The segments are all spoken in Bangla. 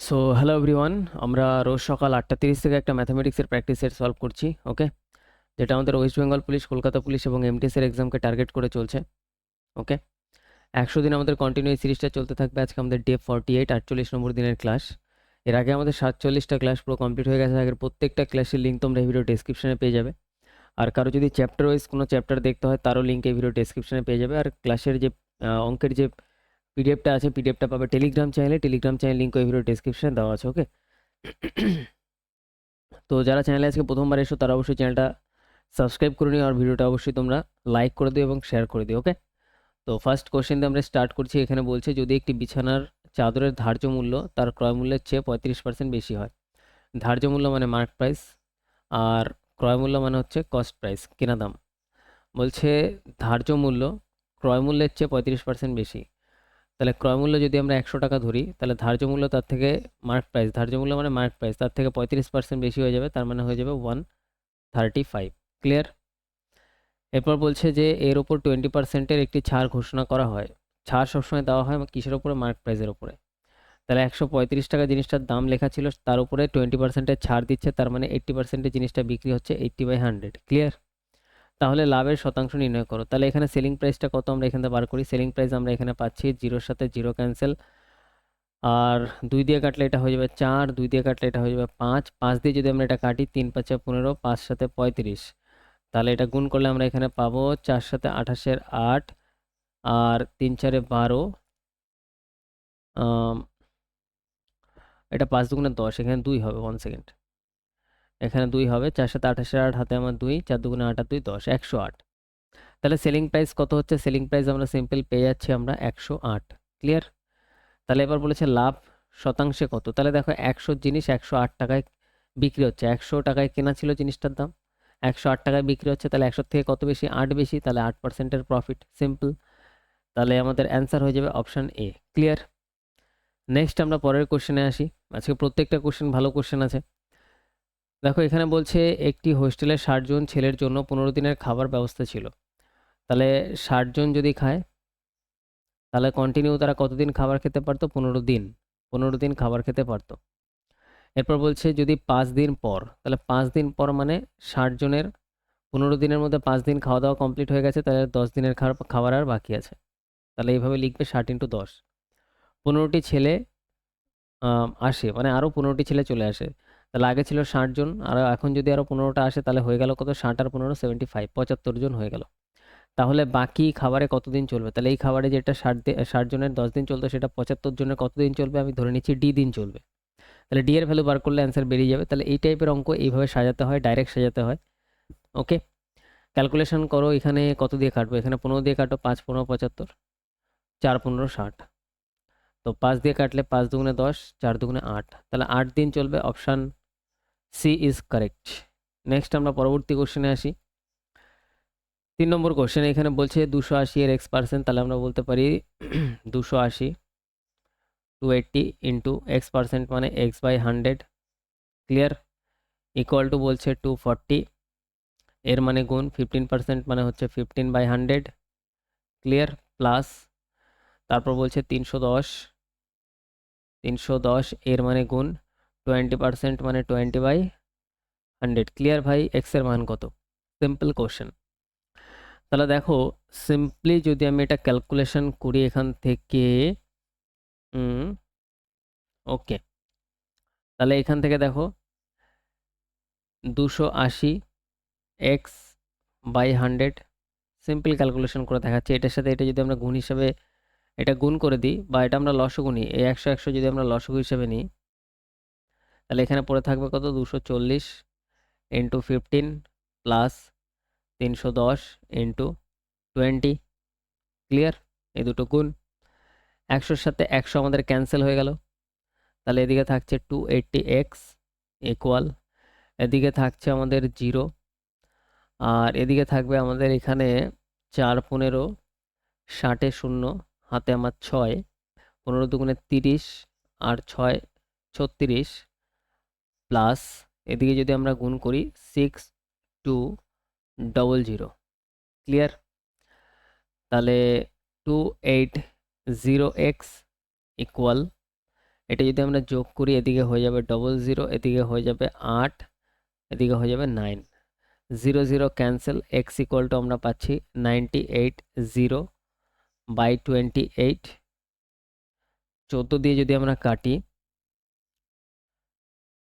সো হ্যালো এভরিওয়ান, আমরা রোজ সকাল 8:30 থেকে একটা ম্যাথামেটিক্সের প্র্যাকটিস সেট সলভ করছি। ওকে, যেটা আমাদের West Bengal police, Kolkata police এবং এমটিএসের এক্সামকে টার্গেট করে চলছে। ওকে, 100 দিন আমাদের কন্টিনিউ এই সিরিজটা চলতে থাকবে। আজকে আমাদের ডে 48, 48 নম্বর দিনের ক্লাস। এর আগে আমাদের 47টা ক্লাস পুরো কমপ্লিট হয়ে গেছে। আগের প্রত্যেকটা ক্লাসের লিঙ্ক তোমরা এই ভিডিও ডেসক্রিপশনে পেয়ে যাবে। আর কারো যদি চ্যাপ্টার ওয়াইজ কোনো চ্যাপ্টার দেখতে হয় তারও লিঙ্ক এই ভিডিও ডেসক্রিপশনে পেয়ে যাবে। আর ক্লাসের যে অঙ্কের যে পিডিএফটা আছে, পিডিএফটা পাবে টেলিগ্রাম চ্যানেলে। টেলিগ্রাম চ্যানেল লিঙ্ক ওই ভিডিও ডেসক্রিপশনে দেওয়া আছে। ওকে, তো যারা চ্যানেলে আজকে প্রথমবার এসো তারা অবশ্যই চ্যানেলটা সাবস্ক্রাইব করে নিও আর ভিডিওটা অবশ্যই তোমরা লাইক করে দিও এবং শেয়ার করে দিও। ওকে, তো ফার্স্ট কোশ্চেন দিয়ে আমরা স্টার্ট করছি। এখানে বলছে যদি একটি বিছানার চাদরের ধার্য মূল্য তার ক্রয় মূল্যের চেয়ে 35% বেশি হয়। ধার্য মূল্য মানে মার্ক প্রাইস, আর ক্রয় মূল্য মানে হচ্ছে কস্ট প্রাইস, কেনা দাম। বলছে ধার্য মূল্য ক্রয় মূল্যের চেয়ে 35% বেশি। তাহলে ক্রয় মূল্য যদি আমরা 100 টাকা ধরি, তাহলে ধার্য মূল্য তার থেকে মার্ক প্রাইস, ধার্য মূল্য মানে মার্ক প্রাইস, তার থেকে 35% বেশি হয়ে যাবে। তার মানে হয়ে যাবে 135। ক্লিয়ার? এরপর বলছে যে এর ওপর 20%-এর একটি ছাড় ঘোষণা করা হয়। ছাড় সবসময় দেওয়া হয় কিসের ওপরে? মার্ক প্রাইসের ওপরে। তাহলে 135 টাকা জিনিসটার দাম লেখা ছিল, তার উপরে 20%-এর ছাড় দিচ্ছে, তার মানে 80%-এ জিনিসটা বিক্রি হচ্ছে 80/100। ক্লিয়ার? তাহলে লাভের শতাংশ নির্ণয় করো। তাহলে এখানে সেলিং প্রাইসটা কত আমরা এখানে বার করি। সেলিং প্রাইস আমরা এখানে পাচ্ছি, জিরোর সাথে জিরো ক্যান্সেল, আর 2 দিয়ে কাটলে এটা হয়ে যাবে 4, 2 দিয়ে কাটলে এটা হয়ে যাবে 5, 5 দিয়ে যদি আমরা এটা কাটি 3 5 15, 5 সাথে 35, তাহলে এটা গুণ করলে আমরা এখানে পাবো 4 সাথে 28-এর 8, আর 3 4-এ 12, এটা 5 দুগুণে 10, এখানে 2 হবে। 1 সেকেন্ড, এখানে 2 হবে। 4 সাথে 28-এর 8, হাতে আমার 2, 4 দুগুণে 8 আর 2 10, 108। তাহলে সেলিং প্রাইস কত হচ্ছে? সেলিং প্রাইস আমরা সিম্পল পেয়ে যাচ্ছি আমরা 108। ক্লিয়ার? তাহলে এবার বলেছে লাভ শতাংশে কত। তাহলে দেখো 100 জিনিস 108 টাকায় বিক্রি হচ্ছে। 100 টাকায় কেনা ছিল জিনিসটার দাম, 108 টাকায় বিক্রি হচ্ছে। তাহলে 100 থেকে কত বেশি? 8 বেশি, তাহলে 8%-এর প্রফিট। সিম্পল। তাহলে আমাদের অ্যান্সার হয়ে যাবে অপশান এ। ক্লিয়ার? নেক্সট আমরা পরের কোশ্চেনে আসি। আজকে প্রত্যেকটা কোশ্চেন ভালো কোশ্চেন আছে। দেখো এখানে বলছে একটি হোস্টেলে 60 জন ছেলের জন্য 15 দিনের খাবার ব্যবস্থা ছিল। তাহলে 60 জন যদি খায়, তাহলে কন্টিনিউ তারা কতদিন খাবার খেতে পারতো? 15 দিন। 15 দিন খাবার খেতে পারতো। এরপর বলছে যদি 5 দিন পর, তাহলে 5 দিন পর মানে 60 জনের 15 দিনের মধ্যে 5 দিন খাওয়া দাওয়া কমপ্লিট হয়ে গেছে, তাহলে 10 দিনের খাবার আর বাকি আছে। তাহলে এইভাবে লিখবে 60 × 10। 15টি ছেলে আসে, মানে আরও 15টি ছেলে চলে আসে। তাহলে আগে ছিল 60 জন, আর এখন যদি আরও 15টা আসে, তাহলে হয়ে গেল কত? 60 আর 15 75, 75 জন হয়ে গেল। তাহলে বাকি খাবারে কতদিন চলবে? তাহলে এই খাবারে যেটা 60 জনের 10 দিন চলতো, সেটা 75 জনের কতদিন চলবে? আমি ধরে নিচ্ছি ডি দিন চলবে। তাহলে ডি এর ভ্যালু বার করলে অ্যান্সার বেরিয়ে যাবে। তাহলে এই টাইপের অঙ্ক এইভাবে সাজাতে হয়, ডাইরেক্ট সাজাতে হয়। ওকে, ক্যালকুলেশন করো। এখানে কত দিয়ে কাটবো? এখানে 15 দিয়ে কাটো, 5 15 75, 4 15 60। তো 5 দিয়ে কাটলে 5 দুগুণে 10, 4 দুগুণে 8, তাহলে 8 দিন চলবে। Option C is correct. Next আমরা পরবর্তী কোশ্চেনে আসি। 3 নম্বর কোশ্চেন এখানে বলছে 280 এর x%, তাহলে আমরা বলতে পারি 280 280 ইন্টু x% মানে x/100। ক্লিয়ার? ইকুয়াল টু বলছে 240, এর মানে গুণ 15% মানে হচ্ছে 15/100। ক্লিয়ার? প্লাস তারপর বলছে 310, 310 এর মানে গুণ 20% মানে 20/100। ক্লিয়ার ভাই? এক্স এর মান কত? Simple question. তাহলে দেখো সিম্পলি যদি আমি এটা ক্যালকুলেশন করি এখান থেকে, ওকে, তাহলে এখান থেকে দেখো 280 x/100, সিম্পল ক্যালকুলেশন করে দেখাচ্ছি। এটার সাথে এটা যদি আমরা গুণ হিসাবে এটা গুণ করে দিই, বা এটা আমরা লসগু নিই, এই 100 100 যদি আমরা লসগু হিসাবে নিই, তাহলে এখানে পড়ে থাকবে কত? 240 ইন্টু 15 প্লাস 310 ইন্টু 20। ক্লিয়ার? এই দুটো গুণ। 100-র সাথে 100 আমাদের ক্যান্সেল হয়ে গেল। তাহলে এদিকে থাকছে 280x ইকুয়াল, এদিকে থাকছে আমাদের 0, আর এদিকে থাকবে আমাদের এখানে 4 15, 60 0, হাতে আমার 6, 15 দুগুণে 30, আর 6 36, প্লাস এদিকে যদি আমরা গুণ করি 6200। ক্লিয়ার? তাহলে 280x ইকুয়াল এটা যদি আমরা যোগ করি এদিকে হয়ে যাবে 00, এদিকে হয়ে যাবে 8, এদিকে হয়ে যাবে 9, 0 0 ক্যান্সেল, x ইকুয়াল টু আমরা পাচ্ছি 98/28, 14 দিয়ে যদি আমরা কাটি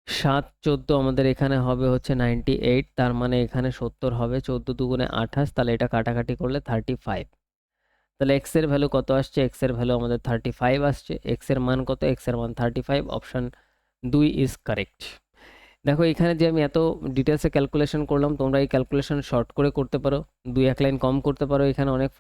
7 14 আমাদের এখানে হবে হচ্ছে 98, তার মানে এখানে 70 হবে, 14 দুগুণে 28, তাহলে এটা কাটাকাটি করলে 35। তাহলে x এর ভ্যালু কত আসছে? x এর ভ্যালু আমাদের 35 আসছে। x এর মান কত? x এর মান 35, অপশন 2 ইজ কারেক্ট। দেখো এখানে যে আমি এত ডিটেলসে ক্যালকুলেশন করলাম, তোমরা এই ক্যালকুলেশন শর্ট করে করতে পারো, 2-1 লাইন কম করতে পারো, এখানে অনেক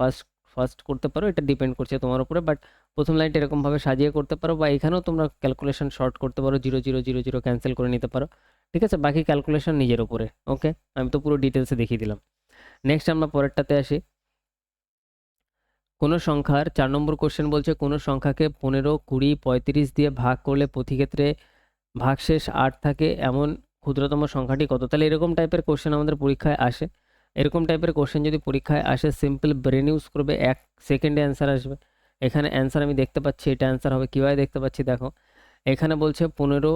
ফাস্ট করতে পারো, এটা ডিপেন্ড করছে তোমার উপরে। বাট প্রথম লাইনটা এরকমভাবে সাজিয়ে করতে পারো, বা এখানেও তোমরা ক্যালকুলেশন শর্ট করতে পারো, 0 0 0 0 ক্যান্সেল করে নিতে পারো। ঠিক আছে, বাকি ক্যালকুলেশন নিজের উপরে। ওকে, আমি তো পুরো ডিটেলসে দেখিয়ে দিলাম। নেক্সট আমরা পরেরটাতে আসি। কোনো সংখ্যার 4 নম্বর কোশ্চেন বলছে, কোনো সংখ্যাকে 15, 20, 35 দিয়ে ভাগ করলে প্রতি ক্ষেত্রে ভাগশেষ 8 থাকে, এমন ক্ষুদ্রতম সংখ্যাটি কত? তাহলে এরকম টাইপের কোশ্চেন আমাদের পরীক্ষায় আসে। এরকম টাইপের কোশ্চেন যদি পরীক্ষায় আসে, সিম্পল ব্রেন ইউজ করবে, 1 সেকেন্ডে অ্যান্সার আসবে। এখানে অ্যান্সার আমি দেখতে পাচ্ছি, এটা অ্যান্সার হবে। কীভাবে দেখতে পাচ্ছি দেখো, এখানে বলছে 15,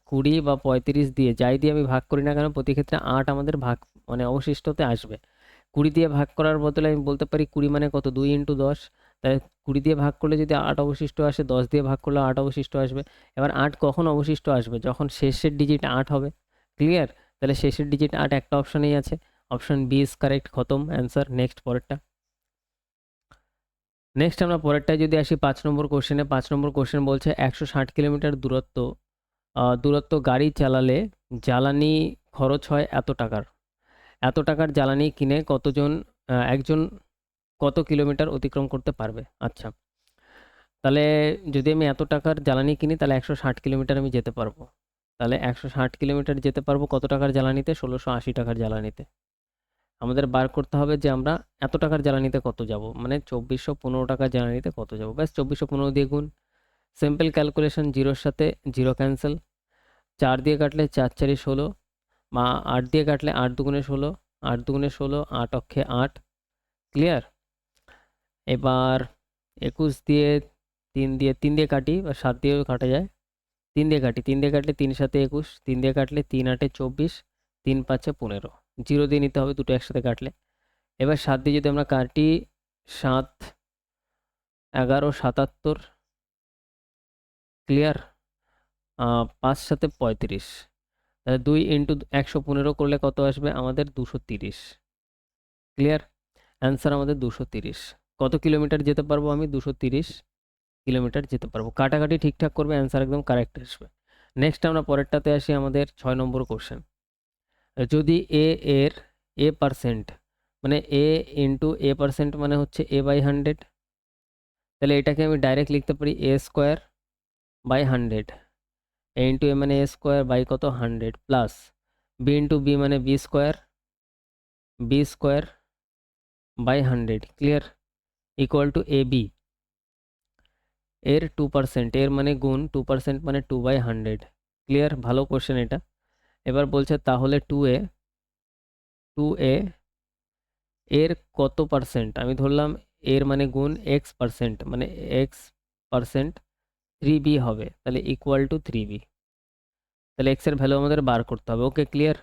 20 বা 35 দিয়ে, যাই দিয়ে আমি ভাগ করি না কেন, প্রতি ক্ষেত্রে 8 আমাদের ভাগ মানে অবশিষ্টতে আসবে। 20 দিয়ে ভাগ করার বদলে আমি বলতে পারি 20 মানে কত, 2 × 10। তাই 20 দিয়ে ভাগ করলে যদি 8 অবশিষ্ট আসে, 10 দিয়ে ভাগ করলে 8 অবশিষ্ট আসবে। এবার 8 কখন অবশিষ্ট আসবে? যখন শেষের ডিজিট 8 হবে। ক্লিয়ার? তাহলে শেষের ডিজিট 8 একটা অপশনেই আছে, অপশন বি ইজ কারেক্ট, খতম অ্যান্সার। নেক্সট পরেরটা। নেক্সট আমরা পরেরটায় যদি আসি, 5 নম্বর কোশ্চেনে। 5 নম্বর কোশ্চেন বলছে 160 কিলোমিটার দূরত্ব গাড়ি চালালে জ্বালানি খরচ হয় এত টাকার। এত টাকার জ্বালানি কিনে একজন কত কিলোমিটার অতিক্রম করতে পারবে? আচ্ছা, তাহলে যদি আমি এত টাকার জ্বালানি কিনি, তাহলে 160 কিলোমিটার আমি যেতে পারবো। তাহলে 160 কিলোমিটার যেতে পারবো কত টাকার জ্বালানিতে? 1680 টাকার জ্বালানিতে। আমাদের বার করতে হবে যে আমরা এত টাকার জ্বালানিতে কত যাব, মানে 2415 টাকার জ্বালানিতে কত যাব। ব্যাস 2415 দিয়ে গুণ, সিম্পল ক্যালকুলেশন, জিরোর সাথে জিরো ক্যান্সেল, 4 দিয়ে কাটলে 4 4 16, বা 8 দিয়ে কাটলে 8 দুগুণে 16, 8 দুগুণে 16, 8 অক্ষে 8। ক্লিয়ার? এবার 21 দিয়ে 3 দিয়ে কাটি, বা 7 দিয়েও কাটা যায়। 3 দিয়ে কাটি, 3 দিয়ে কাটলে 3 7 21, 3 দিয়ে কাটলে 3 8 24, 3 5 15, 0 দিয়ে নিতে হবে দুটো একসাথে কাটলে। এবার 7 দিয়ে যদি আমরা কাটি, 7 11 77। ক্লিয়ার? 5 7 35, তাহলে 2 × 115 করলে কত আসবে আমাদের? 230। ক্লিয়ার? অ্যান্সার আমাদের 230। কত কিলোমিটার যেতে পারবো আমি? 230 কিলোমিটার যেতে পারবো। কাটাকাটি ঠিকঠাক করবে, অ্যান্সার একদম কারেক্ট আসবে। নেক্সট আমরা পরেরটাতে আসি, আমাদের 6 নম্বর কোশ্চেন। যদি এ পার্সেন্ট, মানে a মানে হচ্ছে a/100, তাহলে এটাকে আমি ডাইরেক্ট লিখতে পারি a²/100। a মানে a² কত 100, প্লাস b মানে b²/100। Clear? Equal to ab, এর 2%, এর মানে গুণ, 2% মানে 2/100। ক্লিয়ার? ভালো কোশ্চেন এটা। এবার বলছে তাহলে 2a এর কত পার্সেন্ট? আমি ধরলাম এর মানে গুণ x%, মানে x% 3b হবে, তাহলে ইকুয়াল টু 3b। তাহলে x এর ভ্যালু আমাদের বার করতে হবে। ওকে, ক্লিয়ার?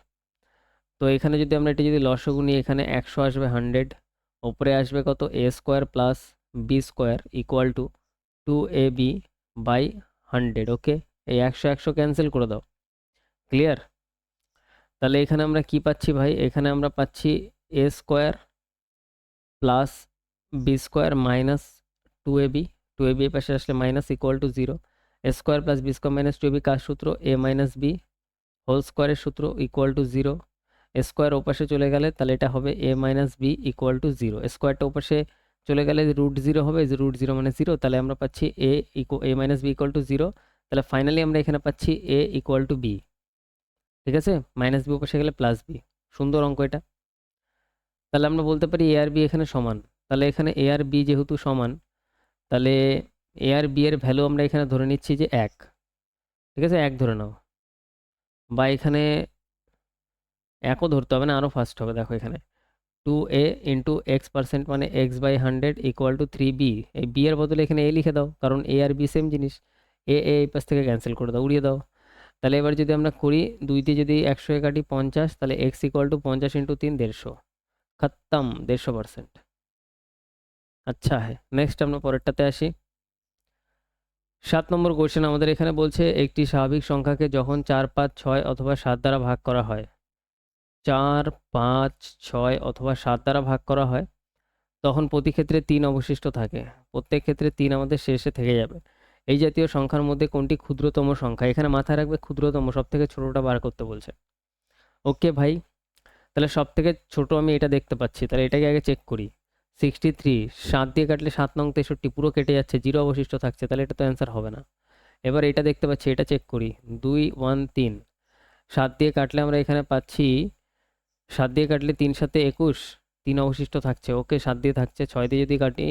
তো এখানে যদি আমরা এটা যদি লসাগু নিই, এখানে 100 আসবে 100, ওপরে আসবে কত? a² plus b² equal to 2ab/100। ওকে, এই 100 100 ক্যান্সেল করে দাও। ক্লিয়ার? তাহলে এখানে আমরা কি পাচ্ছি ভাই? এখানে আমরা পাচ্ছি a² plus b² minus 2ab, 2ab এর পাশে আসলে minus equal to 0, a² plus b² minus 2ab কার সূত্র? a মাইনাস b হোল স্কোয়ারের সূত্র, ইকুয়াল টু 0। স্কোয়ার ওপাশে চলে গেলে তাহলে এটা হবে a minus b equal to 0। স্কোয়ারটা ওপাশে চলে গেলে √0 হবে, যে √0 মানে 0, তাহলে আমরা পাচ্ছি a minus b equal to 0। তাহলে ফাইনালি আমরা এখানে পাচ্ছি a ইকুয়াল টু বি। ঠিক আছে, মাইনাস বি ওপাশে গেলে প্লাস বি। সুন্দর অঙ্ক এটা। তাহলে আমরা বলতে পারি এ আর বি এখানে সমান। তাহলে এখানে এ আর বি যেহেতু সমান, তাহলে এ আর বি এর ভ্যালু আমরা এখানে ধরে নিচ্ছি যে 1। ঠিক আছে, 1 ধরে নাও, বা এখানে 1ও ধরতে হবে না, আরও ফাস্ট হবে। দেখো এখানে 2a ইন্টু x% মানে x/100 ইকুয়াল টু 3b। এই b এর বদলে এখানে a লিখে দাও, কারণ a আর b সেম জিনিস। এই পাশ থেকে ক্যান্সেল করে দাও, উড়িয়ে দাও। তাহলে এবার যদি আমরা করি 2 দিয়ে যদি 100 এ কাটি 50, তাহলে x ইকুয়াল টু 50 ইন্টু 3 150, খতম 150%। আচ্ছা হ্যাঁ, নেক্সট আমরা পরেরটাতে আসি। 7 নম্বর কোশ্চেন আমাদের এখানে বলছে একটি স্বাভাবিক সংখ্যাকে যখন 4, 5, 6 অথবা 7 দ্বারা ভাগ করা হয়, 4, 5, 6 অথবা 7 দ্বারা ভাগ করা হয়, তখন প্রতি ক্ষেত্রে 3 অবশিষ্ট থাকে। প্রত্যেক ক্ষেত্রে 3 আমাদের শেষে থেকে যাবে। এই জাতীয় সংখ্যার মধ্যে কোনটি ক্ষুদ্রতম সংখ্যা? এখানে মাথায় রাখবে ক্ষুদ্রতম, সব থেকে ছোটটা বার করতে বলছে। ওকে ভাই, তাহলে সব থেকে ছোট আমি এটা দেখতে পাচ্ছি, তাহলে এটাকে আগে চেক করি। 63, 7 দিয়ে কাটলে 7 নং 63 পুরো কেটে যাচ্ছে, 0 অবশিষ্ট থাকছে, তাহলে এটা তো অ্যান্সার হবে না। এবার এটা দেখতে পাচ্ছি, এটা চেক করি। 2, 1, 3, 7 দিয়ে কাটলে আমরা এখানে পাচ্ছি, 7 দিয়ে কাটলে 3 সাথে 21, 3 অবশিষ্ট থাকছে। ওকে, 7 দিয়ে থাকছে। 6 দিয়ে যদি কাটি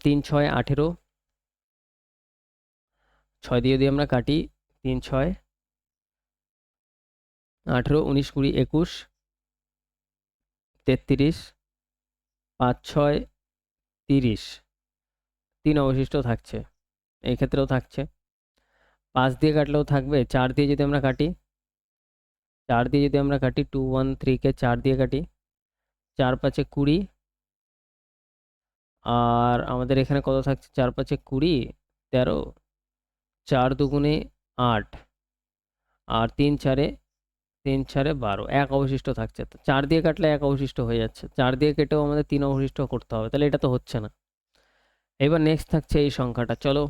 3, 6, 18, 6 দিয়ে যদি আমরা কাটি 3, 6, 18, 19, 20, 21, 33, 5, 6, 30, 3 অবশিষ্ট থাকছে। এই ক্ষেত্রেও থাকছে। 5 দিয়ে কাটলেও থাকবে। 4 দিয়ে যদি আমরা কাটি 2, 1, 3 কে 4 দিয়ে কাটি, 4, 5, 20, আর আমাদের এখানে কত থাকছে? 4, 5, 20, 13, 4 দুগুণে 8, আর 3, 4, 12, 1 অবশিষ্ট থাকছে। তো 4 দিয়ে কাটলে 1 অবশিষ্ট হয়ে যাচ্ছে, 4 দিয়ে কেটেও আমাদের 3 অবশিষ্ট করতে হবে, তাহলে এটা তো হচ্ছে না। এবার নেক্সট থাকছে এই সংখ্যাটা। চলো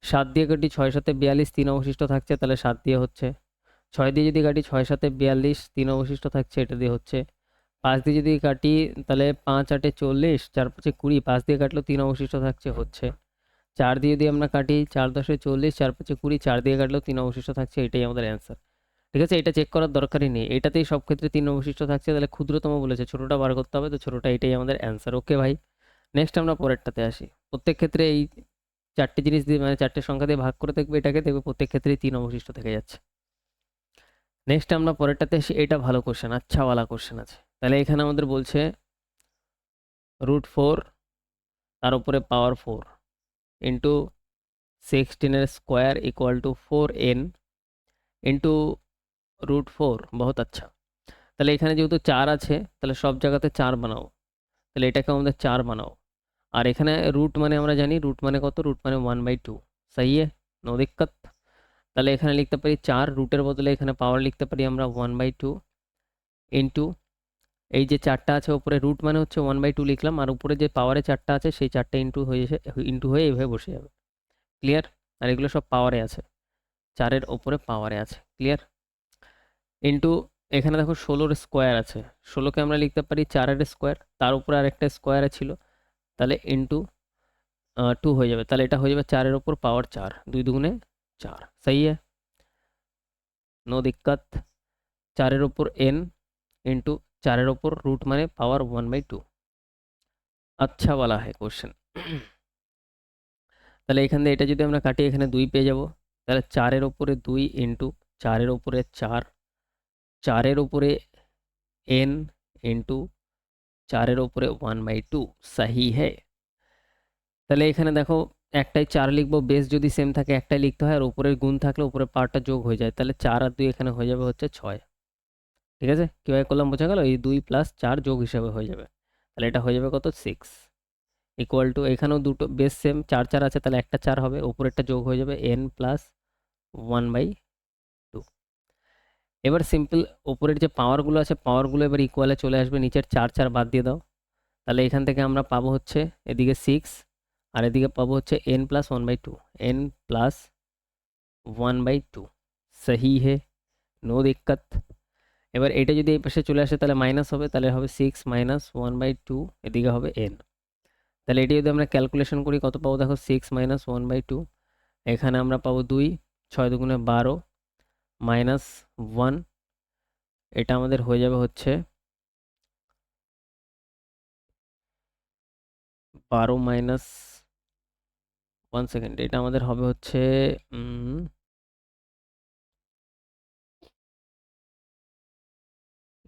7 দিয়ে কাটি 6, 7, 42, 3 অবশিষ্ট থাকছে, তাহলে 7 দিয়ে হচ্ছে। 6 দিয়ে যদি কাটি 6, 7, 42, 3 অবশিষ্ট থাকছে, এটা দিয়ে হচ্ছে। 5 দিয়ে যদি কাটি তাহলে 5, 8, 40, 4, 5, 20, 5 দিয়ে কাটলেও 3 অবশিষ্ট থাকছে, হচ্ছে। 4 দিয়ে যদি আমরা কাটি 4, 10, 40, 4, 5, 20, 4 দিয়ে কাটলেও 3 অবশিষ্ট থাকছে, এটাই আমাদের অ্যান্সার। ঠিক আছে, এটা চেক করার দরকারই নেই, এটাতেই সব ক্ষেত্রে 3 অবশিষ্ট থাকছে, তাহলে ক্ষুদ্রতম বলেছে, ছোটটা বার করতে হবে, তো ছোটটা, এটাই আমাদের অ্যান্সার। ওকে ভাই, নেক্সট আমরা পরেরটাতে আসি। প্রত্যেক ক্ষেত্রে এই 4টে জিনিস দিয়ে, মানে 4টে সংখ্যা দিয়ে ভাগ করে দেখবে এটাকে, দেখবে প্রত্যেক ক্ষেত্রেই 3 অবশিষ্ট থেকে যাচ্ছে। নেক্সট আমরা পরেরটাতে আসি। এটা ভালো কোশ্চেন, আচ্ছাওয়ালা কোশ্চেন আছে। তাহলে এখানে আমাদের বলছে √4 তার উপরে পাওয়ার 4 ইন্টু 16 এর square equal to 4n into √4। বহুত আচ্ছা। তাহলে এখানে যেহেতু 4 আছে, তাহলে সব জায়গাতে 4 বানাও, তাহলে এটাকে আমাদের 4 বানাও। আর এখানে রুট মানে আমরা জানি, রুট মানে কত? রুট মানে 1/2। সহি है, নো দিক্কত। তাহলে এখানে লিখতে পারি 4, রুটের বদলে এখানে পাওয়ার লিখতে পারি আমরা 1/2 ইন্টু এই যে 4টা আছে উপরে, রুট মানে হচ্ছে 1/2 লিখলাম, আর উপরে যে পাওয়ারে 4টা আছে সেই 4টা ইন্টু হয়ে এইভাবে বসে যাবে। ক্লিয়ার? আর এগুলো সব পাওয়ারে আছে, 4-এর ওপরে পাওয়ারে আছে। ক্লিয়ার? ইন্টু এখানে দেখো 16-এর স্কোয়ার আছে, 16কে আমরা লিখতে পারি 4-এর স্কোয়ার, তার উপরে আরেকটা স্কোয়ার ছিল, তাহলে ইন্টু 2 হয়ে যাবে। তাহলে এটা হয়ে যাবে 4-এর ওপর পাওয়ার 4, 2 দুগুণে 4। सही है, नो दिक्कत। 4-এর ওপর n ইন্টু 4-এর ওপর রুট মানে পাওয়ার 1/2। আচ্ছা বলা है কোশ্চেন। তাহলে এখান থেকে এটা যদি আমরা কাটি, এখানে 2 পেয়ে যাব। তাহলে 4-এর ওপরে 2 ইন্টু 4-এর ওপরে 4, 4-এর ওপরে n ইন্টু 4-এর ওপরে 1/2। सही है। তাহলে এখানে দেখো একটাই 4 লিখবো, বেস যদি সেম থাকে একটাই লিখতে হয়, আর উপরের গুণ থাকলে উপরের পাওয়ারটা যোগ হয়ে যায়, তাহলে 4 আর 2 এখানে হয়ে যাবে হচ্ছে 6। ঠিক আছে, কীভাবে করলাম বোঝা গেল? এই 2 + 4 যোগ হিসাবে হয়ে যাবে, তাহলে এটা হয়ে যাবে কত? 6 ইকুয়াল টু, এখানেও দুটো বেস সেম 4, 4 আছে, তাহলে একটা 4 হবে, উপরেরটা যোগ হয়ে যাবে n + 1/2। এবার সিম্পল উপরের যে পাওয়ারগুলো আছে, পাওয়ারগুলো এবার ইকুয়ালে চলে আসবে, নিচের 4, 4 বাদ দিয়ে দাও, তাহলে এখান থেকে আমরা পাবো হচ্ছে এদিকে 6, আর এদিকে পাবো হচ্ছে n + 1/2, n + 1/2। সহি হে, নো দিক্কত। এবার এটা যদি এই পাশে চলে আসে তাহলে মাইনাস হবে, তাহলে হবে 6 - 1/2, এদিকে হবে n। তাহলে এটি যদি আমরা ক্যালকুলেশন করি কত পাবো? দেখো 6 - 1/2, এখানে আমরা পাবো 2, 6 দুগুণে 12 -1, এটা আমাদের হয়ে যাবে হচ্ছে 12 মাইনাস 1 সেকেন্ড, এটা আমাদের হবে হচ্ছে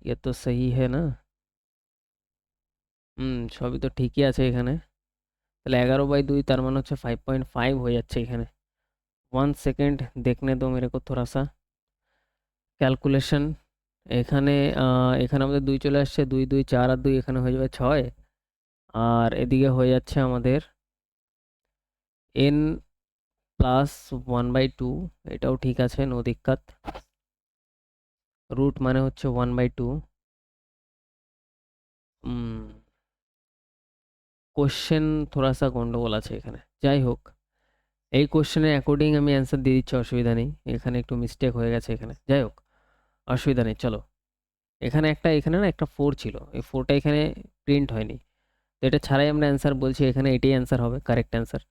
ये तो सही है ना? সবই তো ঠিকই আছে এখানে। তাহলে 11/2, তার মানে হচ্ছে 5.5 হয়ে যাচ্ছে এখানে। 1 सेकेंड देखने दो मेरे को थोड़ा सा ক্যালকুলেশন। এখানে এখানে আমাদের 2 চলে আসছে, 2 2 4 আর 2 এখানে হয়ে যাবে 6, আর এদিকে হয়ে যাচ্ছে আমাদের n প্লাস 1/2, এটাও ঠিক আছে, নো দিক্কত। রুট মানে হচ্ছে 1/2। কোশ্চেন থোড়া সা গন্ডগোল আছে এখানে, যাই হোক এই কোশ্চেনের অ্যাকর্ডিং আমি অ্যান্সার দিয়ে দিচ্ছি, অসুবিধা নেই। এখানে একটু মিস্টেক হয়ে গেছে এখানে, যাই হোক অসুবিধা নেই। চলো, এখানে না একটা 4 ছিল, এই 4টা এখানে প্রিন্ট হয়নি, তো এটা ছাড়াই আমরা অ্যান্সার বলছি, এখানে এটাই অ্যান্সার হবে, কারেক্ট অ্যান্সার।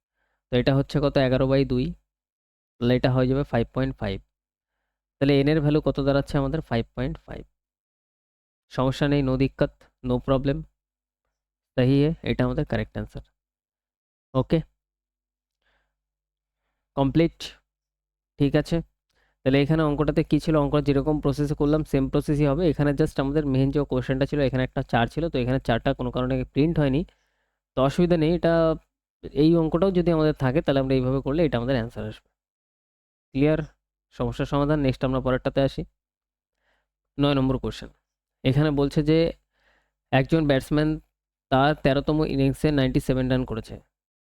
তো এটা হচ্ছে কত, 11/2, তাহলে এটা হয়ে যাবে 5.5। তাহলে এন এর ভ্যালু কত দাঁড়াচ্ছে আমাদের, 5.5। সমস্যা নেই, নো দিক্কত, নো প্রবলেম, সহি এটা আমাদের কারেক্ট অ্যান্সার। ওকে, কমপ্লিট, ঠিক আছে। তাহলে এখানে অঙ্কটাতে কি ছিল, অঙ্ক যেরকম প্রসেসে করলাম সেম প্রসেসই হবে। এখানে জাস্ট আমাদের মেন যে কোশ্চেনটা ছিল, এখানে একটা 4 ছিল, তো এখানে 4টা কোনো কারণে প্রিন্ট হয়নি, তো অসুবিধা নেই। এটা এই অঙ্কটাও যদি আমাদের থাকে তাহলে আমরা এইভাবে করলে এটা আমাদের অ্যান্সার আসবে। ক্লিয়ার, সমস্যার সমাধান। নেক্সট আমরা পরেরটাতে আসি, 9 নম্বর কোশ্চেন। এখানে বলছে যে একজন ব্যাটসম্যান তার 13তম ইনিংসে 97 রান করেছে,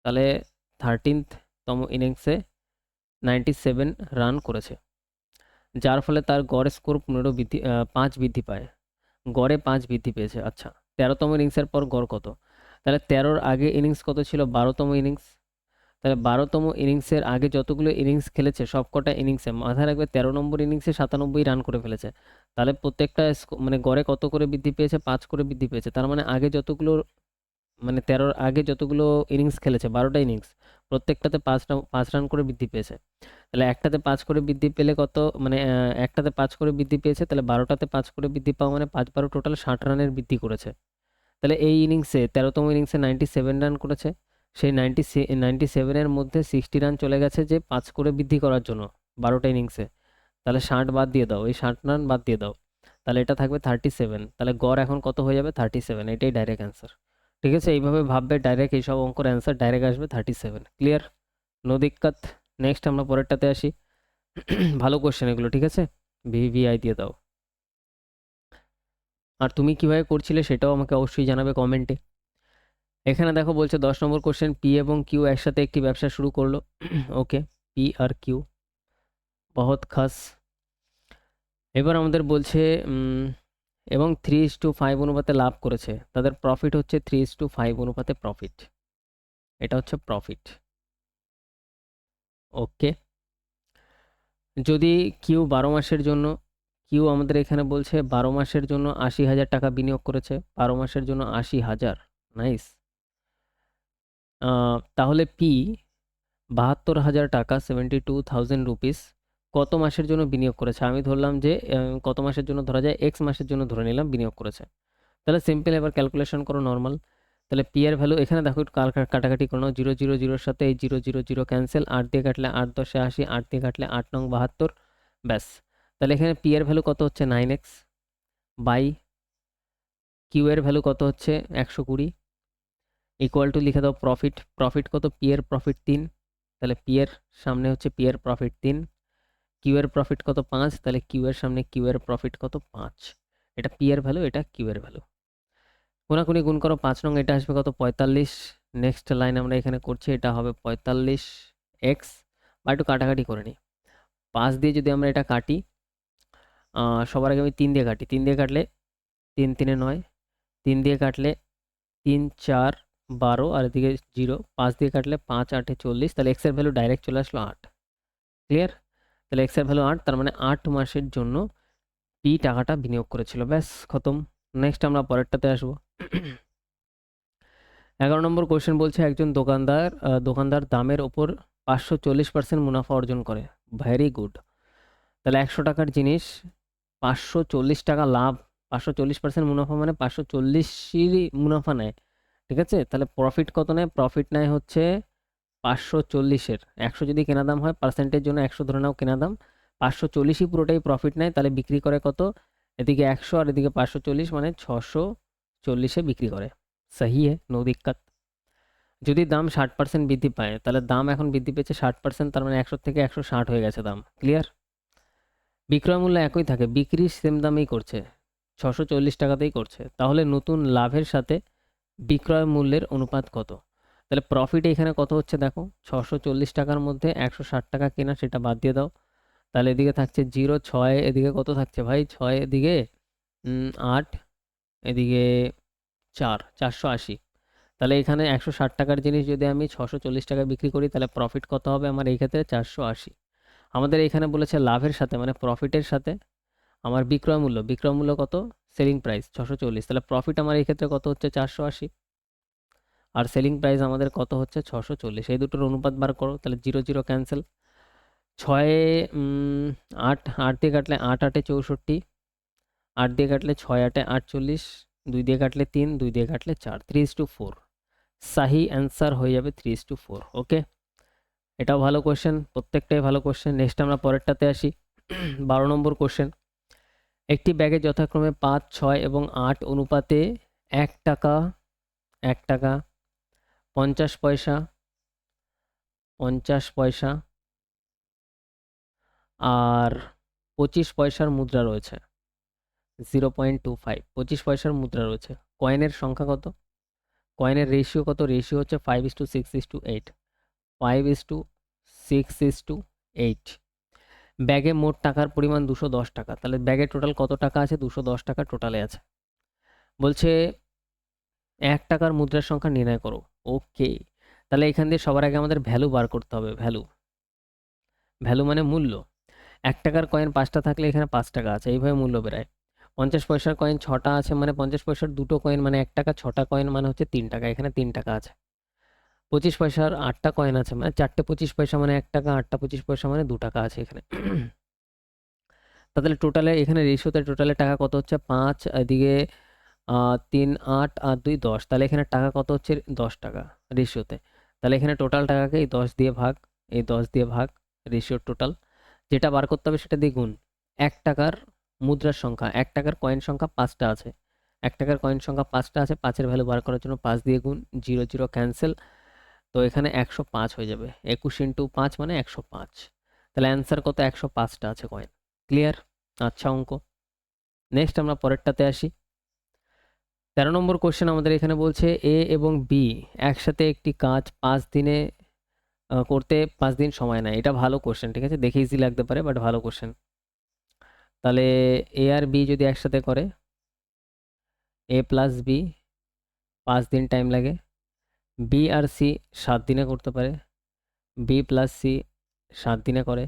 তাহলে 13তম ইনিংসে 97 রান করেছে, যার ফলে তার গড় স্কোর 5 বৃদ্ধি পায়, গড়ে 5 বৃদ্ধি পেয়েছে। আচ্ছা, 13তম ইনিংসের পর গড় কত, তাহলে 13র আগে ইনিংস কত ছিল, 12তম ইনিংস, তাহলে 12তম ইনিংসের আগে যতগুলো ইনিংস খেলেছে সব কটা ইনিংসে, মাথায় রাখবে 13 নম্বর ইনিংসে 97 রান করে ফেলেছে, তাহলে প্রত্যেকটা মানে গড়ে কত করে বৃদ্ধি পেয়েছে, 5 করে বৃদ্ধি পেয়েছে। তার মানে আগে যতগুলো, মানে 13র আগে যতগুলো ইনিংস খেলেছে, 12টা ইনিংস, প্রত্যেকটাতে 5 রান করে বৃদ্ধি পেয়েছে। তাহলে একটাতে 5 করে বৃদ্ধি পেলে কত, মানে একটাতে 5 করে বৃদ্ধি পেয়েছে, তাহলে 12টাতে 5 করে বৃদ্ধি পাওয়া মানে 5 12 টোটাল 60 রানের বৃদ্ধি করেছে। তাহলে এই ইনিংসে 13তম ইনিংসে 97 রান করেছে, সেই 97-এর মধ্যে 60 রান চলে গেছে যে 5 করে বৃদ্ধি করার জন্য 12টা ইনিংসে, তাহলে 60 বাদ দিয়ে দাও, এই 60 রান বাদ দিয়ে দাও, তাহলে এটা থাকবে 37। তাহলে গড় এখন কত হয়ে যাবে, 37, এটাই ডাইরেক্ট অ্যান্সার। ঠিক আছে, এইভাবে ভাববে, ডাইরেক্ট এইসব অঙ্কের অ্যান্সার ডাইরেক্ট আসবে 37। Clear, no দিক্কত। নেক্সট আমরা পরেরটাতে আসি। ভালো কোশ্চেন এগুলো, ঠিক আছে, ভিভিআই দিয়ে দাও। আর তুমি কিভাবে করছিলে সেটাও আমাকে অবশ্যই জানাবে কমেন্টে। এখানে দেখো বলছে 10 নম্বর কোশ্চেন, পি এবং কিউ একসাথে একটি ব্যবসা শুরু করলো। ওকে, পি আর কিউ, বহুত খাস। এবার আমাদের বলছে এবং 3:5 অনুপাতে লাভ করেছে, তাদের প্রফিট হচ্ছে 3:5 অনুপাতে প্রফিট, এটা হচ্ছে প্রফিট। ওকে, যদি কিউ 12 মাসের জন্য, কিউ আমাদের এখানে বলছে 12 মাসের জন্য 80,000 টাকা বিনিয়োগ করেছে, 12 মাসের জন্য 80,000, নাইস। তাহলে পি 72,000 টাকা, 72,000 রুপিস কত মাসের জন্য বিনিয়োগ করেছে, আমি ধরলাম যে কত মাসের জন্য, ধরা যায় এক্স মাসের জন্য ধরে নিলাম বিনিয়োগ করেছে। তাহলে সিম্পল, এবার ক্যালকুলেশন করো নর্মাল। তাহলে পি এর ভ্যালু এখানে দেখো একটু কাটাকাটি করো, 0 0 0-এর সাথে এই 0 0 0 ক্যান্সেল, 8 দিয়ে কাটলে 8 10 80, 8 দিয়ে কাটলে 8 9 72, ব্যাস। তাহলে এখানে পি এর ভ্যালু কত হচ্ছে, 9x, বাই কিউ এর ভ্যালু কত হচ্ছে 120, ইকুয়াল টু লিখে দাও প্রফিট, প্রফিট কত, পি এর প্রফিট 3, তাহলে পি এর সামনে হচ্ছে পি এর প্রফিট 3, কিউ এর প্রফিট কত 5, তাহলে কিউ এর সামনে কিউ এর প্রফিট কত 5, এটা পি এর ভ্যালু, এটা কিউ এর ভ্যালু। কোনাকুনি গুণ করো, 5 নং এটা আসবে কত, 45। নেক্সট লাইন আমরা এখানে করছি, এটা হবে 45x, বা একটু কাটাকাটি করে নিই, 5 দিয়ে যদি আমরা এটা কাটি, সবার আগে আমি 3 দিয়ে কাটি, 3 দিয়ে কাটলে 3 3 9, 3 দিয়ে কাটলে 3 4 12, আর এদিকে 0, 5 দিয়ে কাটলে 5 8 40, তাহলে এক্স এর ভ্যালু ডাইরেক্ট চলে আসলো 8। ক্লিয়ার, তাহলে এক্স এর ভ্যালু 8, তার মানে 8 মাসের জন্য পি টাকাটা বিনিয়োগ করেছিল, ব্যাস খতম। নেক্সট আমরা পরেরটাতে আসবো। 11 নম্বর কোশ্চেন বলছে একজন দোকানদার দামের ওপর 540% মুনাফা অর্জন করে, ভেরি গুড। তাহলে 100 টাকার জিনিস 540 টাকা লাভ, 540% মুনাফা মানে 540ই মুনাফা নেয়, ঠিক আছে। তাহলে প্রফিট কত নেয়, প্রফিট নেয় হচ্ছে 540-এর 100, যদি কেনা দাম হয় পার্সেন্টের জন্য 100 ধরে নাও কেনা দাম, 540ই পুরোটাই প্রফিট নেয়, তাহলে বিক্রি করে কত, এদিকে 100 আর এদিকে 540, মানে 640-এ বিক্রি করে। সহি নো দিক্কত। যদি দাম 60% বৃদ্ধি পায়, তাহলে দাম এখন বৃদ্ধি পেয়েছে 60%, তার মানে 100 থেকে 160 হয়ে গেছে দাম। ক্লিয়ার? বিক্রয় মূল্য একই থাকে, বিক্রি সেম দামেই করছে, 640 টাকাতেই করছে, তাহলে নতুন লাভের সাথে বিক্রয় মূল্যের অনুপাত কত? তাহলে প্রফিট এখানে কত হচ্ছে দেখো, 640 টাকার মধ্যে 160 টাকা কেনা, সেটা বাদ দিয়ে দাও। তাহলে এদিকে থাকছে 0, 6, এদিকে কত থাকছে ভাই, 6 এদিকে 8, এদিকে 4, 480। তাহলে এখানে 160 টাকার জিনিস যদি আমি 640 টাকায় বিক্রি করি, তাহলে প্রফিট কত হবে আমার এই ক্ষেত্রে? 480। আমাদের এখানে বলেছে লাভের সাথে, মানে প্রফিটের সাথে আমার বিক্রয় মূল্য, বিক্রয় মূল্য কত? সেলিং প্রাইস 640, তাহলে প্রফিট আমার এই ক্ষেত্রে কত হচ্ছে? 480। আর সেলিং প্রাইস আমাদের কত হচ্ছে? 640। এই দুটোর অনুপাত বার করো, তাহলে 0 0 ক্যান্সেল। 6 8, 8 দিয়ে কাটলে 8 8 64, 8 দিয়ে কাটলে 6 8 48, 2 দিয়ে কাটলে 3, 2 দিয়ে কাটলে 4, 3:4। সাহি অ্যান্সার হয়ে যাবে 3:4। ওকে, এটাও ভালো কোশ্চেন, প্রত্যেকটাই ভালো কোশ্চেন। নেক্সট আমরা পরেরটাতে আসি। 12 নম্বর কোশ্চেন। একটি ব্যাগে যথাক্রমে 5, 6 এবং 8 অনুপাতে 1 টাকা, 1 টাকা, 50 পয়সা, 50 পয়সা আর 25 পয়সার মুদ্রা রয়েছে। 0.25, 25 পয়সার মুদ্রা রয়েছে। কয়েনের সংখ্যা কত? কয়েনের রেশিও কত? রেশিও হচ্ছে 5:6:8, 5:6:8। ব্যাগে মোট টাকার পরিমাণ 210 টাকা। তাহলে ব্যাগে টোটাল কত টাকা আছে? 210 টাকা টোটালে আছে। বলছে 1 টাকার মুদ্রার সংখ্যা নির্ণয় করো। ওকে, তাহলে এখান দিয়ে সবার আগে আমাদের ভ্যালু বার করতে হবে। ভ্যালু, ভ্যালু মানে মূল্য। 1 টাকার কয়েন 5টা থাকলে এখানে 5 টাকা আছে, এইভাবে মূল্য বেরায়। 50 পয়সার কয়েন 6টা আছে, মানে 50 পয়সার 2টো কয়েন মানে 1 টাকা, 6টা কয়েন মানে হচ্ছে 3 টাকা, এখানে 3 টাকা আছে। 25 পয়সার 8টা কয়েন আছে, মানে 4টে 25 পয়সা মানে 1 টাকা, 8টা 25 পয়সা মানে 2 টাকা আছে এখানে। তাহলে টোটালে এখানে রেশিওতে টোটালে টাকা কত হচ্ছে? 5, এদিকে 3 8 আর 2 10, তাহলে এখানে টাকা কত হচ্ছে? 10 টাকা রেশিওতে। তাহলে এখানে টোটাল টাকাকে এই 10 দিয়ে ভাগ, এই 10 দিয়ে ভাগ, রেশিওর টোটাল যেটা বার করতে হবে সেটা দিয়ে গুণ। 1 টাকার মুদ্রার সংখ্যা, 1 টাকার কয়েন সংখ্যা 5টা আছে, 1 টাকার কয়েন সংখ্যা 5টা আছে, 5-এর ভ্যালু বার করার জন্য 5 দিয়ে গুণ, 0 0 ক্যান্সেল। তো এখানে 105 হয়ে যাবে, 21 ইন্টু 5 মানে 105। তাহলে অ্যান্সার কত? 105টা আছে কয়েন। ক্লিয়ার? আচ্ছা অঙ্ক। নেক্সট আমরা পরেরটাতে আসি। 13 নম্বর কোশ্চেন আমাদের এখানে বলছে এ এবং বি একসাথে একটি কাজ 5 দিনে করতে 5 দিন সময় নেয়। এটা ভালো কোশ্চেন, ঠিক আছে, দেখে ইজি লাগতে পারে বাট ভালো কোশ্চেন। তাহলে এ আর বি যদি একসাথে করে, এ প্লাস বি 5 দিন টাইম লাগে। বি আর সি 7 দিনে করতে পারে। বি প্লাস সি 7 দিনে করে।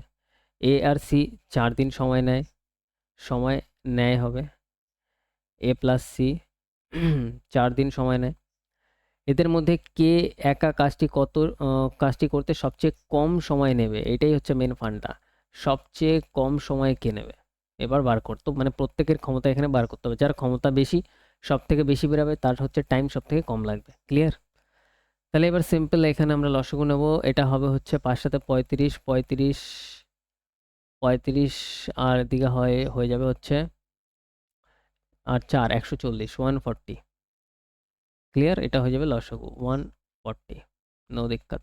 এ আর সি 4 দিন সময় নেয়, সময় নেয় হবে। এ প্লাস সি 4 দিন সময় নেয়। এদের মধ্যে কে একা কাজটি করতে সবচেয়ে কম সময় নেবে? এটাই হচ্ছে মেন ফান্ডা। সবচেয়ে কম সময় কে নেবে এবার বার করতে, মানে প্রত্যেকের ক্ষমতা এখানে বার করতে হবে। যার ক্ষমতা বেশি, সব থেকে বেশি বেরাবে, তার হচ্ছে টাইম সব থেকে কম লাগবে। ক্লিয়ার? তাহলে এবার সিম্পল এখানে আমরা লসাগু নেব। এটা হবে হচ্ছে 5 সাথে 35, 35, 35 আর এদিকে হয়ে যাবে হচ্ছে আর 4, 140, 140। ক্লিয়ার? এটা হয়ে যাবে লসাগু 140, নো দিক্কত।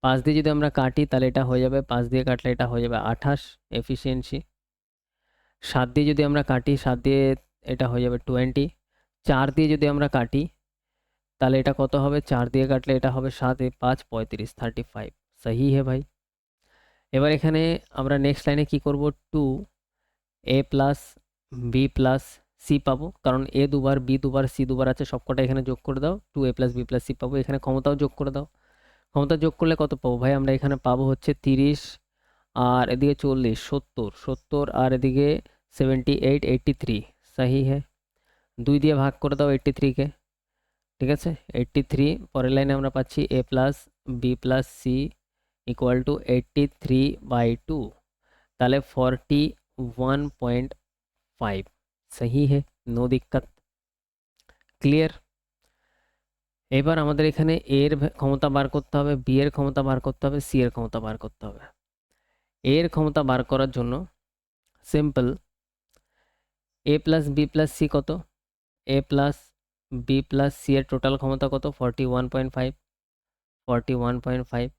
5 দিয়ে যদি আমরা কাটি তাহলে এটা হয়ে যাবে, 5 দিয়ে কাটলে এটা হয়ে যাবে 28, এফিসিয়েন্সি। 7 দিয়ে যদি আমরা কাটি, 7 দিয়ে এটা হয়ে যাবে 20। 4 দিয়ে যদি আমরা কাটি তাহলে এটা কত হবে? 4 দিয়ে কাটলে এটা হবে 7 এ 5 35, 35। সহি হে ভাই। এবার এখানে আমরা নেক্সট লাইনে কি করব? 2 এ প্লাস বি প্লাস সি পাবো, কারণ এ দুবার, বি দুবার, সি দুবার আছে, সবকটা এখানে যোগ করে দাও। 2 a plus B plus c পাবো। এখানে ক্ষমতাও যোগ করে দাও। ক্ষমতা যোগ করলে কত পাবো ভাই? আমরা এখানে পাবো হচ্ছে 30 আর এদিকে 40, 70, 70 আর এদিকে 78, 83। সহি হ্যাঁ। 2 দিয়ে ভাগ করে দাও 83-কে, ঠিক আছে। 83 পরের লাইনে আমরা পাচ্ছি A plus B plus C equal to 83/2, তাহলে 41.5। सही है, नो दिक्कत। ক্লিয়ার? এবার আমাদের এখানে এর ক্ষমতা বার করতে হবে, বি এর ক্ষমতা বার করতে হবে, সি এর ক্ষমতা বার করতে হবে। এর ক্ষমতা বার করার জন্য সিম্পল, এ প্লাস বি প্লাস সি কত? এ প্লাস বি প্লাস সি এর টোটাল ক্ষমতা কত? 41.5। 41.5।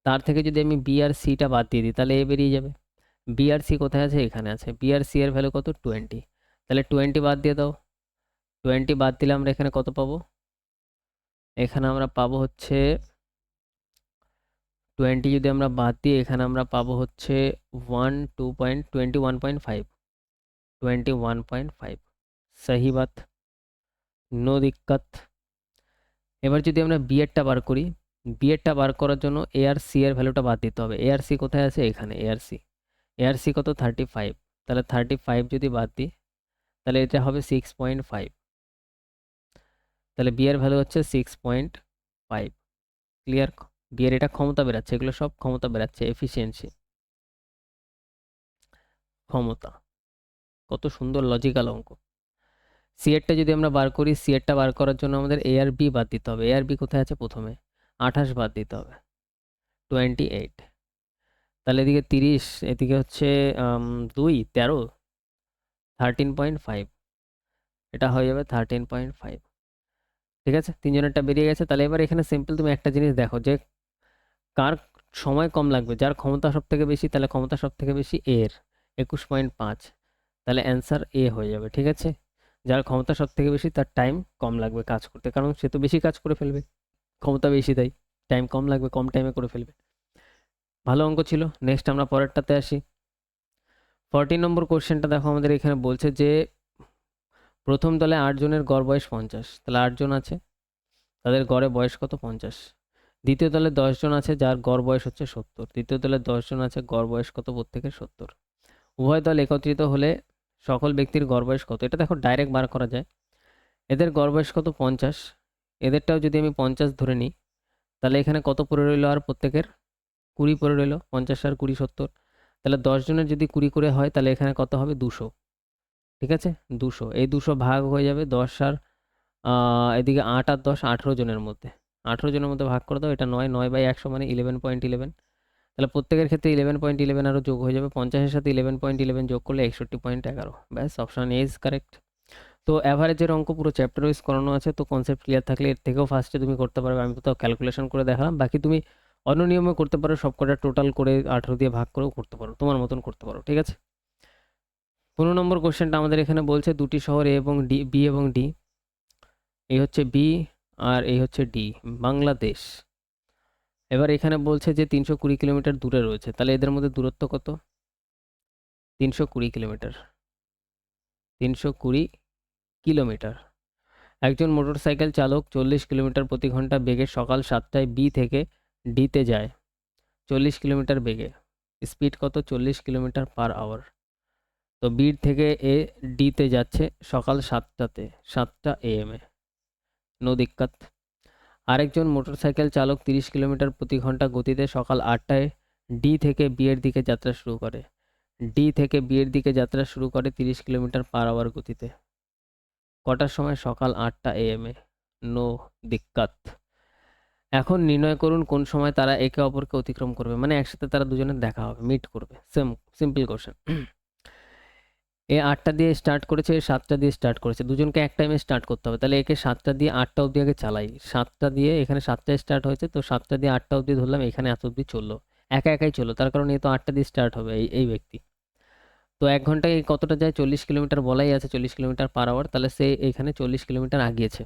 তার থেকে যদি আমি বি আর সিটা বাদ দিয়ে দিই তাহলে এ বেরিয়ে যাবে। বি আর সি কোথায় আছে? এখানে আছে। বি আর সি এর ভ্যালু কত? 20। তাহলে 20 বাদ দিয়ে দাও। 20 বাদ দিলে আমরা এখানে কত পাবো? এখানে আমরা পাবো হচ্ছে 20 যদি আমরা বাদ দিই এখানে আমরা পাবো হচ্ছে 21.5। 21.5 সহি বাত, নো দিক্কত। এবার যদি আমরা বি এরটা বার করি, বি এরটা বার করার জন্য এ আর সি এর ভ্যালুটা বাদ দিতে হবে। এ আর সি কোথায় আছে? এখানে এ আর সি। এ আর সি কত? 35। তাহলে 35 যদি বাদ দিই তাহলে এটা হবে 6.5। তাহলে বি এর ভ্যালু হচ্ছে 6.5। ক্লিয়ার? বি এর এটা ক্ষমতা বেরাচ্ছে, এগুলো সব ক্ষমতা বেরাচ্ছে, এফিসিয়েন্সি, ক্ষমতা। কত সুন্দর লজিক্যাল অঙ্ক। সি এরটা যদি আমরা বার করি, সি এরটা বার করার জন্য আমাদের এ আর বি বাদ দিতে হবে। এ আর বি কোথায় আছে? প্রথমে 28 বাদ দিতে হবে, 28। তাহলে এদিকে 30, এদিকে হচ্ছে 2, 13, 13.5। এটা হয়ে যাবে 13.5। ঠিক আছে, তিনজনেরটা বেরিয়ে গেছে। তাহলে এবার এখানে সিম্পল তুমি একটা জিনিস দেখো যে কার সময় কম লাগবে। যার ক্ষমতা সব থেকে বেশি, তাহলে ক্ষমতা সব থেকে বেশি এর 21.5। তাহলে অ্যান্সার এ হয়ে যাবে। ঠিক আছে, যার ক্ষমতা সব থেকে বেশি তার টাইম কম লাগবে কাজ করতে, কারণ সে তো বেশি কাজ করে ফেলবে, ক্ষমতা বেশি, তাই টাইম কম লাগবে, কম টাইমে করে ফেলবে। ভালো অঙ্ক ছিল। নেক্সট আমরা পরেরটাতে আসি। 14 নম্বর কোশ্চেনটা দেখো, আমাদের এখানে বলছে যে প্রথম দলে 8 জনের গড় বয়স 50। তাহলে 8 জন আছে, তাদের গড়ে বয়স কত? 50। দ্বিতীয় দলে 10 জন আছে যার গড় বয়স হচ্ছে 70। দ্বিতীয় দলে 10 জন আছে, গড় বয়স কত প্রত্যেকের? 70। উভয় দল একত্রিত হলে সকল ব্যক্তির গড় বয়স কত? এটা দেখো ডাইরেক্ট বার করা যায়। এদের গড় বয়স কত? 50। এদেরটাও যদি আমি 50 ধরে নিই তাহলে এখানে কত পড়ে রইলো? আর প্রত্যেকের 20 পড়ে রইলো। 50 আর 20 70। তাহলে 10 জনের যদি 20 করে হয় তাহলে এখানে কত হবে? 200। ঠিক আছে, 200। এই 200 ভাগ হয়ে যাবে 10 আর এদিকে 8 আর 10, 18 জনের মধ্যে। 18 জনের মধ্যে ভাগ করে দাও। এটা 9, 9/100 মানে 11.11। তাহলে প্রত্যেকের ক্ষেত্রে 11.11 আরও যোগ হয়ে যাবে। 50-এর সাথে 11.11 যোগ করলে 61.11। ব্যাস, অপশন এ ইজ কারেক্ট। তো অ্যাভারেজের অঙ্ক পুরো চ্যাপ্টার ওয়াইজ করানো আছে, তো কনসেপ্ট ক্লিয়ার থাকলে এর থেকেও ফার্স্টে তুমি করতে পারবে। আমি তো ক্যালকুলেশন করে দেখালাম, বাকি তুমি অন্য নিয়মে করতে পারো, সব কটা টোটাল করে 18 দিয়ে ভাগ করেও করতে পারো, তোমার মতন করতে পারো। ঠিক আছে, 15 নম্বর কোশ্চেনটা আমাদের এখানে বলছে দুটি শহর এ এবং ডি, বি এবং ডি, এই হচ্ছে বি আর এই হচ্ছে ডি, বাংলাদেশ। এবার এখানে বলছে যে 320 কিলোমিটার দূরে রয়েছে। তাহলে এদের মধ্যে দূরত্ব কত? 320 কিলোমিটার। 320 কিলোমিটার। একজন মোটরসাইকেল চালক 40 কিলোমিটার প্রতি ঘন্টা বেগে সকাল 7টায় বি থেকে ডিতে যায়। 40 কিলোমিটার বেগে, স্পিড কত? 40 কিলোমিটার পার আওয়ার। তো বি থেকে এ ডিতে যাচ্ছে সকাল 7টাতে, 7টা AM এ, নো দিক্কত। আরেকজন মোটরসাইকেল চালক 30 কিলোমিটার প্রতি ঘন্টা গতিতে সকাল 8টায় ডি থেকে বি এর দিকে যাত্রা শুরু করে। ডি থেকে বি এর দিকে যাত্রা শুরু করে 30 কিলোমিটার পার আওয়ার গতিতে। কটার সময়? সকাল 8টা AM এ, নো দিক্কত। এখন নির্ণয় করুন কোন সময় তারা একে অপরকে অতিক্রম করবে, মানে একসাথে তারা দুজনের দেখা হবে, মিট করবে। Simple question. এ 8টা দিয়ে স্টার্ট করেছে, এ 7টা দিয়ে স্টার্ট করেছে, দুজনকে এক টাইমে স্টার্ট করতে হবে। তাহলে একে 7টা দিয়ে 8টা অবধি আগে চালাই। 7টা দিয়ে, এখানে 7টায় স্টার্ট হয়েছে, তো 7টা দিয়ে 8টা অবধি ধরলাম, এখানে এত অবধি চললো, একা একাই চললো, তার কারণ এ তো 8টা দিয়ে স্টার্ট হবে, এই ব্যক্তি। তো 1 ঘন্টায় কতটা যায়? 40 কিলোমিটার বলাই আছে, 40 কিলোমিটার পার আওয়ার। তাহলে সে এখানে 40 কিলোমিটার আগিয়েছে,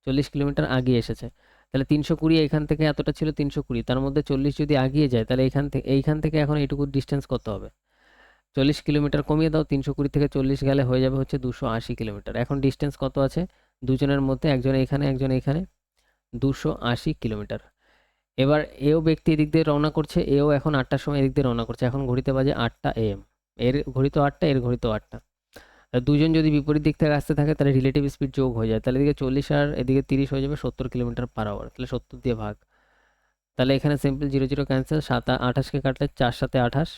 40 কিলোমিটার আগিয়ে এসেছে। তাহলে 320 এখান থেকে এতটা ছিল 320, তার মধ্যে 40 যদি আগিয়ে যায় তাহলে এইখান থেকে এখন এইটুকু ডিস্টেন্স কত হবে? 40 কিলোমিটার কমিয়ে দাও, 320 থেকে 40 গেলে হয়ে যাবে হচ্ছে 280 কিলোমিটার। এখন ডিস্টেন্স কত আছে দুজনের মধ্যে? একজন এখানে, একজন এখানে, 280 কিলোমিটার। এবার এও ব্যক্তি এদিক দিয়ে রওনা করছে, এও এখন 8টার সময় এদিক দিয়ে রওনা করছে। এখন ঘড়িতে বাজে 8টা AM, এর ঘড়িতে 8টা, এর ঘড়িতে 8টা। দুজন যদি বিপরীত দিক থেকে আসতে থাকে তাহলে রিলেটিভ স্পিড যোগ হয়ে যায়। তাহলে এদিকে 40 আর এদিকে 30 হয়ে যাবে 70 কিলোমিটার পার আওয়ার। তাহলে 70 দিয়ে ভাগ। তাহলে এখানে সিম্পল 0 0 ক্যান্সেল, 28কে কাটলে 4 7 28,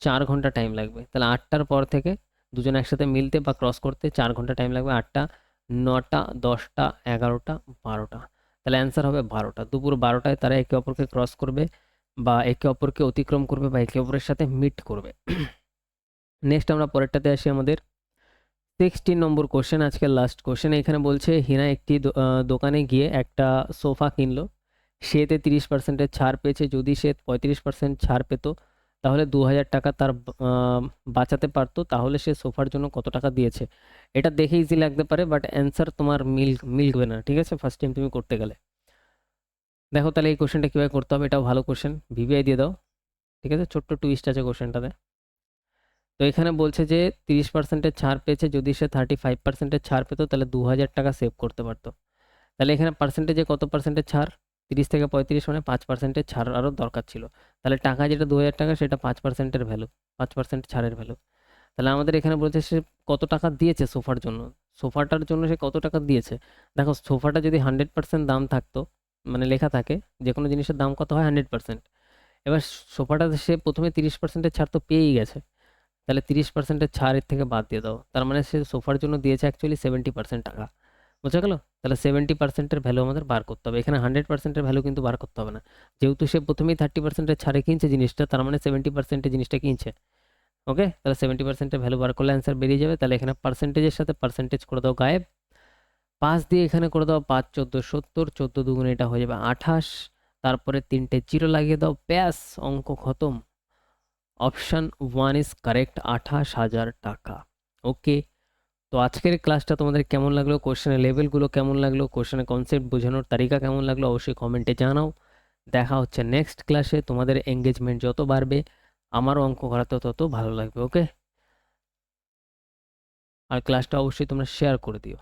4 ঘন্টা টাইম লাগবে। তাহলে 8টার পর থেকে দুজন একসাথে মিলতে বা ক্রস করতে 4 ঘন্টা টাইম লাগবে। 8টা, 9টা, 10টা, 11টা, 12টা। তাহলে অ্যান্সার হবে 12টা। দুপুর 12টায় তারা একে অপরকে ক্রস করবে বা একে অপরকে অতিক্রম করবে বা একে অপরের সাথে মিট করবে। নেক্সট আমরা পরেরটাতে আসি। আমাদের 16 নম্বর কোশ্চেন, আজকের লাস্ট কোশ্চেন। এখানে বলছে হিনা একটি দোকানে গিয়ে একটা সোফা কিনলো। সেতে 30% ছাড় পেয়েছে, যদি সে 35% ছাড় পেত তাহলে 2000 টাকা তার বাঁচাতে পারতো, তাহলে সে সোফার জন্য কত টাকা দিয়েছে। এটা দেখে ইজি লাগতে পারে, বাট অ্যান্সার তোমার মিলবে না, ঠিক আছে, ফার্স্ট টাইম তুমি করতে গেলে। দেখো তাহলে এই কোশ্চেনটা কীভাবে করতে হবে, এটাও ভালো কোশ্চেন, ভিভিআই দিয়ে দাও, ঠিক আছে, ছোট্ট টুইস্ট আছে কোশ্চেনটাতে। তো এখানে বলছে যে 30% ছাড় পেয়েছে, যদি সে 35% ছাড় পেতো তাহলে 2000 টাকা সেভ করতে পারতো। তাহলে এখানে পার্সেন্টেজে কত পার্সেন্টেজ ছাড়, 30 থেকে 35 মানে 5% ছাড় আরও দরকার ছিল। তাহলে টাকা যেটা 2000 টাকা সেটা 5%-এর ভ্যালু, 5% ছাড়ের ভ্যালু। তাহলে আমাদের এখানে বলছে সে কত টাকা দিয়েছে সোফার জন্য, সোফাটার জন্য সে কত টাকা দিয়েছে। দেখো সোফাটা যদি 100% দাম থাকতো, মানে লেখা থাকে যে কোনো জিনিসের দাম কত হয় 100%, এবার সোফাটা সে প্রথমে 30%-এর ছাড় তো পেয়েই গেছে, তাহলে 30%-এর ছাড় এর থেকে বাদ দিয়ে দাও, তার মানে সে সোফার জন্য দিয়েছে অ্যাকচুয়ালি 70% টাকা। বোঝা গেল? তাহলে 70%-এর ভ্যালু আমাদের বার করতে হবে, এখানে 100%-এর ভ্যালু কিন্তু বার করতে হবে না, যেহেতু সে প্রথমেই 30%-এর ছাড়ে কিনছে জিনিসটা, তার মানে 70%-এর জিনিসটা কিনছে। ওকে, তাহলে 70%-এর ভ্যালু বার করলে অ্যান্সার বেরিয়ে যাবে। তাহলে এখানে পার্সেন্টেজের সাথে পার্সেন্টেজ করে দাও গায়েব, 5 দিয়ে এখানে করে দাও 5 14 70, 14 দুগুণে এটা হয়ে যাবে 28, তারপরে 3টে জিরো লাগিয়ে দাও, ব্যাস অঙ্ক খতম। অপশান 1 ইজ কারেক্ট, 28,000 টাকা। ওকে, তো আজকের ক্লাসটা তোমাদের কেমন লাগলো, কোশ্চেনের লেভেলগুলো কেমন লাগলো, কোশ্চেনের কনসেপ্ট বোঝানোর তারিকা কেমন লাগলো, অবশ্যই কমেন্টে জানাও। দেখা হচ্ছে নেক্সট ক্লাসে, তোমাদের এঙ্গেজমেন্ট যত বাড়বে আমারও অঙ্ক করাতে তত ভালো লাগবে। ওকে, আর ক্লাসটা অবশ্যই তোমরা শেয়ার করে দিও।